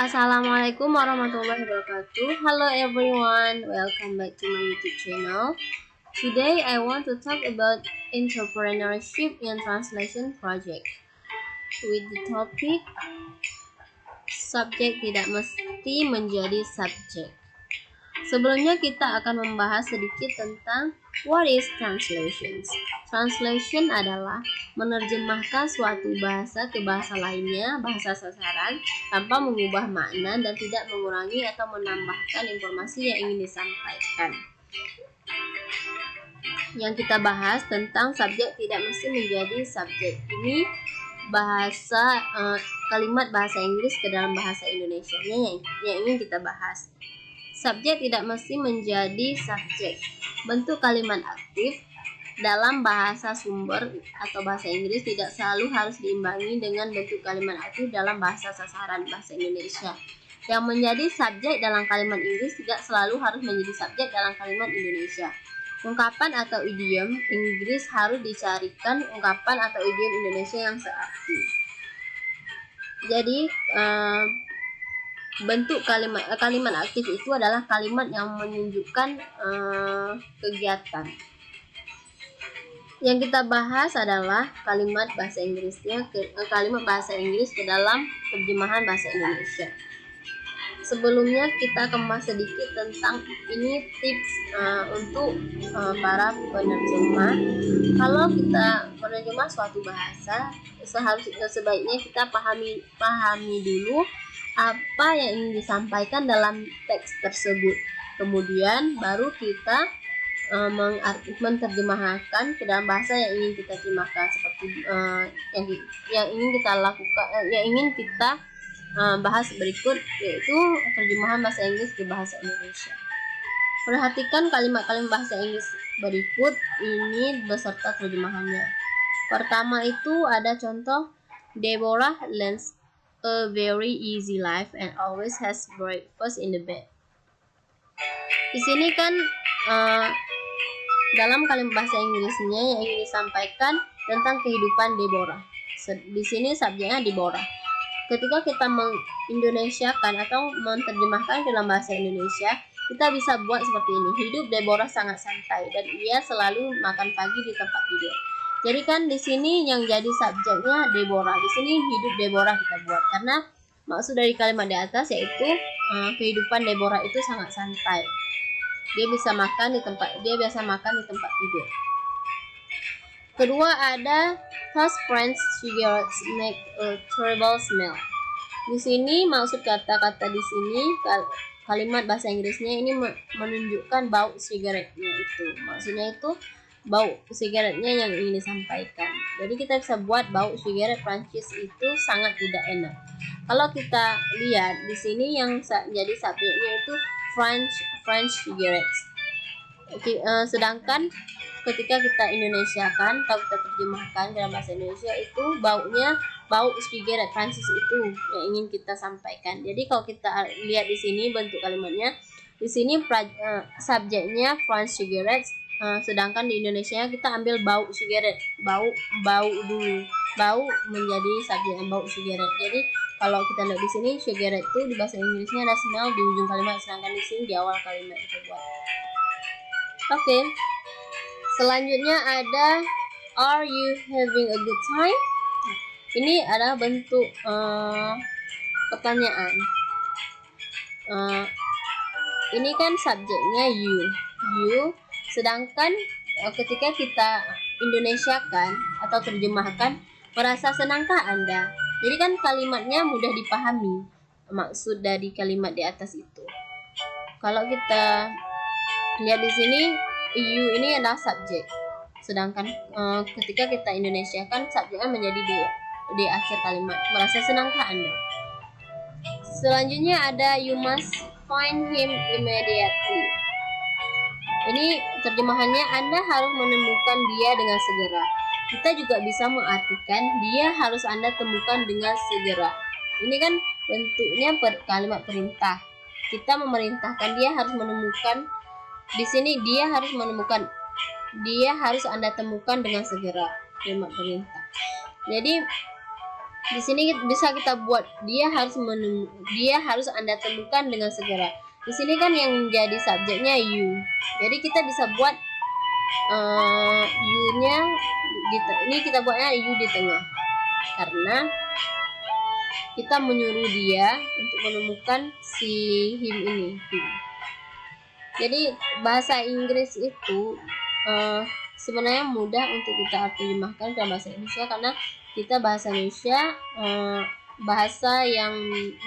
Assalamualaikum warahmatullahi wabarakatuh. Hello everyone, welcome back to my YouTube channel. Today I want to talk about entrepreneurship in translation project with the topic subjek tidak mesti menjadi subjek. Sebelumnya kita akan membahas sedikit tentang what is translations. Translation adalah menerjemahkan suatu bahasa ke bahasa lainnya, bahasa sasaran, tanpa mengubah makna dan tidak mengurangi atau menambahkan informasi yang ingin disampaikan. Yang kita bahas tentang subjek tidak mesti menjadi subjek. Ini kalimat bahasa Inggris ke dalam bahasa Indonesia yang ingin kita bahas. Subjek tidak mesti menjadi subjek. Bentuk kalimat aktif dalam bahasa sumber atau bahasa Inggris tidak selalu harus diimbangi dengan bentuk kalimat aktif dalam bahasa sasaran bahasa Indonesia. Yang menjadi subjek dalam kalimat Inggris tidak selalu harus menjadi subjek dalam kalimat Indonesia. Ungkapan atau idiom Inggris harus dicarikan ungkapan atau idiom Indonesia yang searti. Jadi bentuk kalimat aktif itu adalah kalimat yang menunjukkan kegiatan. Yang kita bahas adalah kalimat bahasa Inggris ke dalam terjemahan bahasa Indonesia. Sebelumnya kita kemas sedikit tentang ini tips untuk para penerjemah. Kalau kita menerjemah suatu bahasa, sebaiknya kita pahami dulu apa yang ingin disampaikan dalam teks tersebut. Kemudian baru kita menerjemahkan ke dalam bahasa yang ingin kita terjemahkan, seperti yang ingin kita lakukan, yang ingin kita bahas berikut, yaitu terjemahan bahasa Inggris ke bahasa Indonesia. Perhatikan kalimat-kalimat bahasa Inggris berikut ini beserta terjemahannya. Pertama itu ada contoh, Deborah leads a very easy life and always has breakfast in the bed. Di sini kan dalam kalimat bahasa Inggrisnya yang ingin disampaikan tentang kehidupan Deborah. Di sini subjeknya Deborah. Ketika kita mengindonesiakan atau menerjemahkan dalam bahasa Indonesia, kita bisa buat seperti ini. Hidup Deborah sangat santai dan ia selalu makan pagi di tempat tidur. Jadi kan di sini yang jadi subjeknya Deborah. Di sini hidup Deborah kita buat karena maksud dari kalimat di atas yaitu kehidupan Deborah itu sangat santai. Dia biasa makan di tempat tidur. Kedua ada Those French cigarettes make a terrible smell. Di sini maksud kata-kata di sini kalimat bahasa Inggrisnya ini menunjukkan bau sigaretnya itu. Maksudnya itu bau sigaretnya yang ingin disampaikan. Jadi kita bisa buat bau sigaret Prancis itu sangat tidak enak. Kalau kita lihat di sini yang jadi subjeknya itu French cigarettes. Sedangkan ketika kita Indonesiakan atau kita terjemahkan dalam bahasa Indonesia itu bau sigaret Prancis itu yang ingin kita sampaikan. Jadi kalau kita lihat di sini bentuk kalimatnya, di sini subjeknya French cigarettes. Sedangkan di Indonesia kita ambil bau sigaret, bau menjadi subjek bau sigaret. Jadi kalau kita lihat di sini cigarette itu di bahasa Inggrisnya ada smell di ujung kalimat, sedangkan di sini di awal kalimat kita buat. Oke. Selanjutnya ada Are you having a good time? Ini adalah bentuk pertanyaan. Ini kan subjeknya you. Sedangkan ketika kita Indonesiakan atau terjemahkan, merasa senangkah Anda? Jadi kan kalimatnya mudah dipahami maksud dari kalimat di atas itu. Kalau kita lihat di sini, you ini adalah subjek. Sedangkan ketika kita Indonesiakan, subjeknya menjadi di akhir kalimat. Merasa senangkah Anda? Selanjutnya ada you must find him immediately. Ini terjemahannya Anda harus menemukan dia dengan segera. Kita juga bisa mengartikan dia harus Anda temukan dengan segera. Ini kan bentuknya kalimat perintah. Kita memerintahkan dia harus menemukan. Di sini dia harus Anda temukan dengan segera. Kalimat perintah. Jadi Di sini bisa kita buat dia harus Anda temukan dengan segera. Di sini kan yang menjadi subjeknya you. Jadi kita bisa buat you-nya ini kita buatnya you di tengah. Karena kita menyuruh dia untuk menemukan si him ini. Jadi bahasa Inggris itu sebenarnya mudah untuk kita terjemahkan ke bahasa Indonesia, karena kita bahasa Indonesia bahasa yang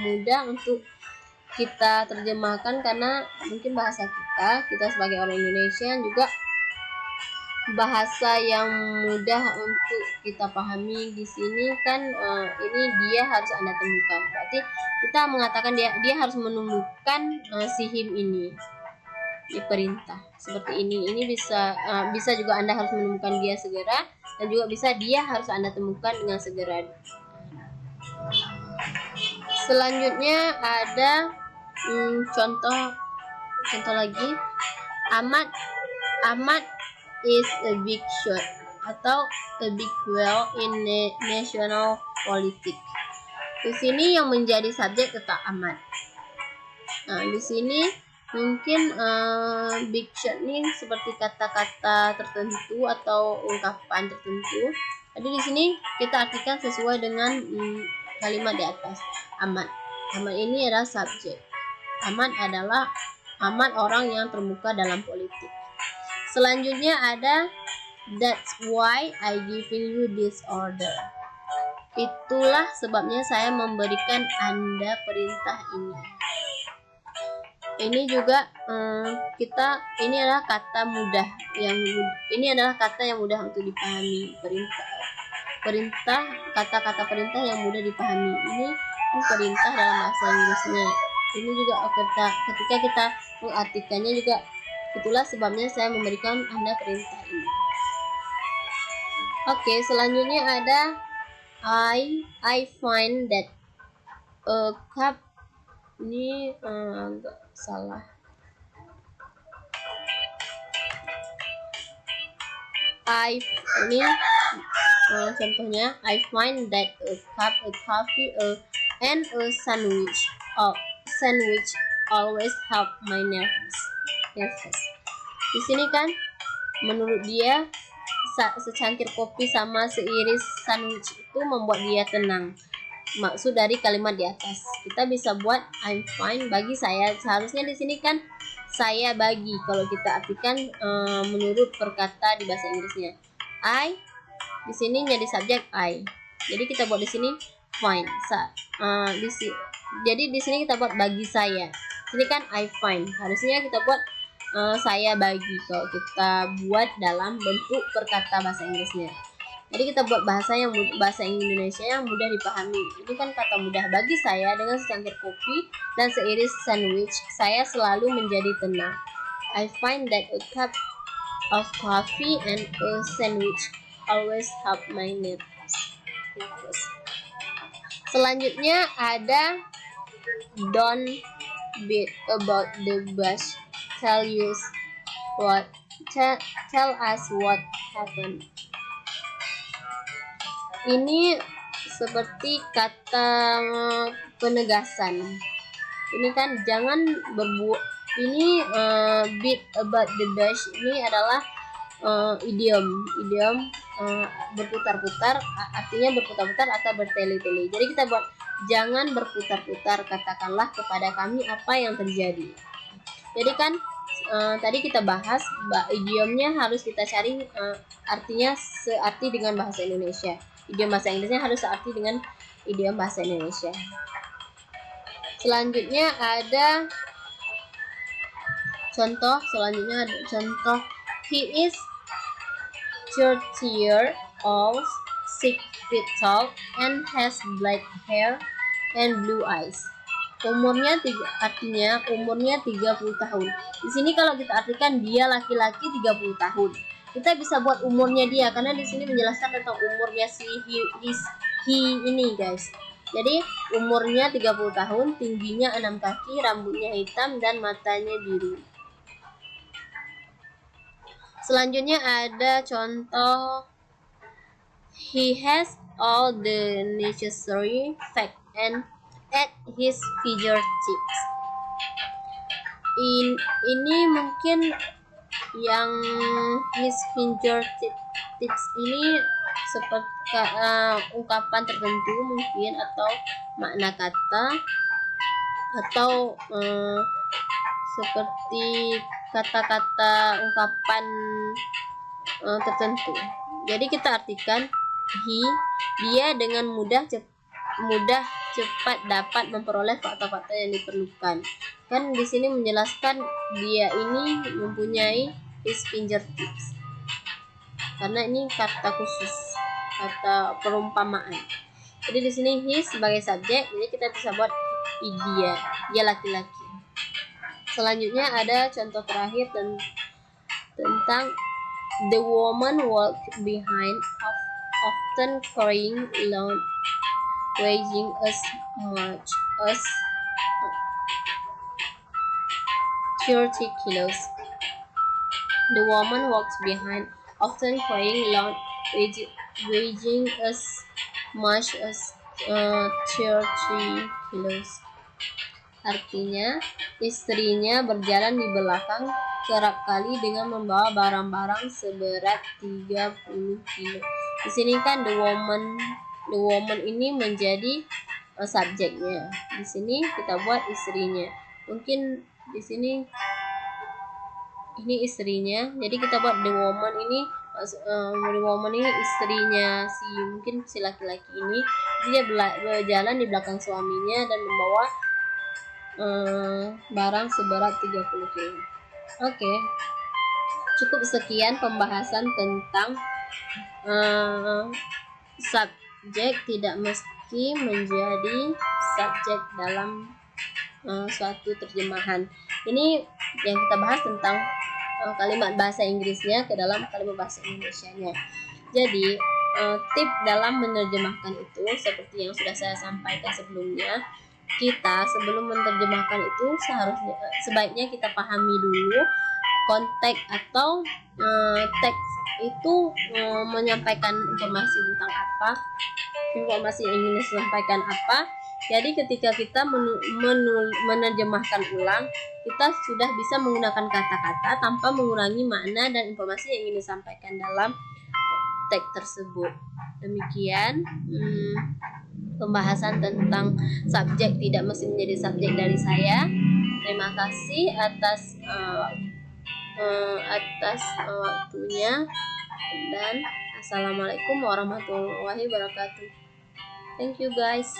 mudah untuk kita terjemahkan, karena mungkin bahasa kita sebagai orang Indonesia juga bahasa yang mudah untuk kita pahami. Di sini kan ini dia harus Anda temukan, berarti kita mengatakan dia harus menemukan si him ini di perintah seperti ini. Ini bisa juga Anda harus menemukan dia segera, dan juga bisa dia harus Anda temukan dengan segera. Selanjutnya ada contoh lagi. Ahmad is a big shot atau a big whale in national politics. Di sini yang menjadi subjek tetap Ahmad. Nah, di sini mungkin big shot ini seperti kata-kata tertentu atau ungkapan tertentu. Jadi di sini kita artikan sesuai dengan kalimat di atas. Ahmad ini adalah subjek. Ahmad orang yang terbuka dalam politik. Selanjutnya ada that's why I giving you this order. Itulah sebabnya saya memberikan Anda perintah ini. Ini juga ini adalah kata mudah yang mudah untuk dipahami. Perintah, kata-kata perintah yang mudah dipahami. Ini perintah dalam bahasa Inggrisnya. Ini juga ketika kita mengartikannya juga, itulah sebabnya saya memberikan Anda perintah ini. Oke, selanjutnya ada I find that a cup. Ini agak salah. Ini contohnya, I find that a cup, a coffee, and a sandwich always help my nerves. Di sini kan menurut dia secangkir kopi sama seiris sandwich itu membuat dia tenang. Maksud dari kalimat di atas, kita bisa buat I'm fine bagi saya. Seharusnya di sini kan saya bagi, kalau kita artikan menurut perkata di bahasa Inggrisnya. I di sini jadi subjek I. Jadi kita buat di sini fine. Jadi di sini kita buat bagi saya. Sini kan I find. Harusnya kita buat saya bagi kalau kita buat dalam bentuk perkata bahasa Inggrisnya. Jadi kita buat bahasa Indonesia yang mudah dipahami. Ini kan kata mudah. Bagi saya, dengan secangkir kopi dan seiris sandwich, saya selalu menjadi tenang. I find that a cup of coffee and a sandwich always help my nerves. Selanjutnya ada don't beat about the bush. Tell us what happened. Ini seperti kata penegasan. Ini kan jangan berbuat. Ini beat about the bush ini adalah idiom berputar-putar, artinya berputar-putar atau bertele-tele. Jadi kita buat jangan berputar-putar, katakanlah kepada kami apa yang terjadi. Jadi kan tadi kita bahas idiomnya harus kita cari artinya searti dengan bahasa Indonesia. Idiom bahasa Inggrisnya harus searti dengan idiom bahasa Indonesia. Selanjutnya ada contoh. He is 30 years old, 6 feet tall, and has black hair and blue eyes. Artinya umurnya 30 tahun. Di sini kalau kita artikan dia laki-laki 30 tahun. Kita bisa buat umurnya dia, karena di sini menjelaskan tentang umurnya si he ini, guys. Jadi umurnya 30 tahun, tingginya 6 kaki, rambutnya hitam dan matanya biru. Selanjutnya ada contoh, he has all the necessary fact and add his fingertips. Ini mungkin yang his fingertips ini seperti ungkapan tertentu mungkin, atau makna kata, atau seperti kata-kata ungkapan tertentu. Jadi kita artikan dia dengan mudah cepat dapat memperoleh fakta-fakta yang diperlukan. Kan di sini menjelaskan dia ini mempunyai his fingertips, karena ini kata khusus, kata perumpamaan. Jadi di sini his sebagai subjek, jadi kita bisa buat dia laki-laki. Selanjutnya ada contoh terakhir tentang the woman walked behind, often carrying alone, weighing as much as 30 kilos. The woman walks behind, often carrying alone, weighing as much as 30 kilos. Artinya, istrinya berjalan di belakang kerap kali dengan membawa barang-barang seberat 30 kilo. Di sini kan the woman ini menjadi subjeknya. Di sini kita buat istrinya. Mungkin di sini ini istrinya. Jadi kita buat the woman ini istrinya mungkin si laki-laki ini. Dia berjalan di belakang suaminya dan membawa barang seberat 30 kg. Oke. Cukup sekian pembahasan tentang subjek tidak mesti menjadi subjek dalam suatu terjemahan. Ini yang kita bahas tentang kalimat bahasa Inggrisnya ke dalam kalimat bahasa Indonesianya. Jadi tips dalam menerjemahkan itu seperti yang sudah saya sampaikan sebelumnya. Kita sebelum menerjemahkan itu sebaiknya kita pahami dulu konteks atau teks itu menyampaikan informasi tentang apa, informasi yang ingin disampaikan apa. Jadi ketika kita menerjemahkan ulang, kita sudah bisa menggunakan kata-kata tanpa mengurangi makna dan informasi yang ingin disampaikan dalam teks tersebut. Demikian pembahasan tentang subjek tidak mesti menjadi subjek dari saya. Terima kasih atas waktunya, dan assalamualaikum warahmatullahi wabarakatuh. Thank you guys.